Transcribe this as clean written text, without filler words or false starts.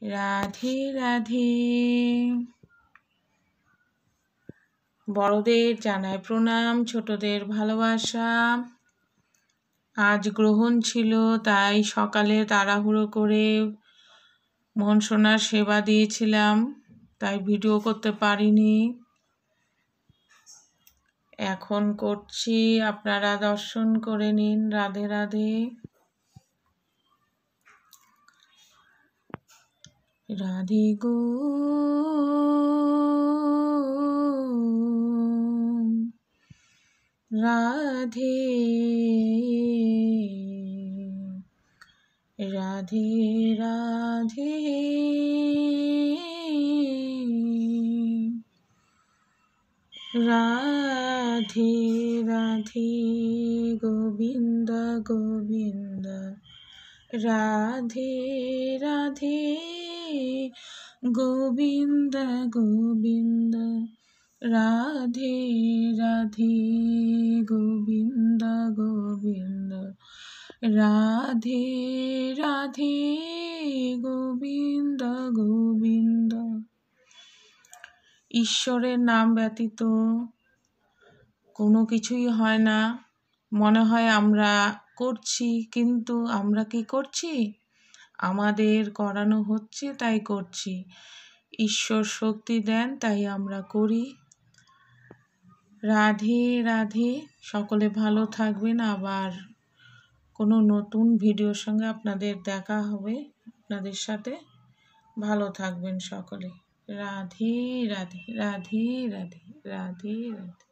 রাধে রাধে। বড়দের জানায় প্রণাম, ছোটদের ভালোবাসা। আজ গ্রহণ ছিল, তাই সকালে তাড়াহুড়ো করে মনসোনার সেবা দিয়েছিলাম, তাই ভিডিও করতে পারিনি। এখন করছি, আপনারা দর্শন করে নিন। রাধে রাধে। রাধে গো রাধে, রাধে রাধে, রাধে রাধে, গোবিন্দ গোবিন্দ, রাধে রাধে, গোবিন্দ গোবিন্দ, রাধে রাধে, গোবিন্দ গোবিন্দ, রাধে রাধে, গোবিন্দ গোবিন্দ। ঈশ্বরের নাম ব্যতীত কোনো কিছুই হয় না। মনে হয় আমরা করছি, কিন্তু আমরা কি করছি? আমাদের করানো হচ্ছে তাই করছি। ঈশ্বর শক্তি দেন তাই আমরা করি। রাধে রাধে। সকলে ভালো থাকবেন। আবার কোনো নতুন ভিডিওর সঙ্গে আপনাদের দেখা হবে, আপনাদের সাথে। ভালো থাকবেন সকলে। রাধে রাধে, রাধে রাধে, রাধে রাধে।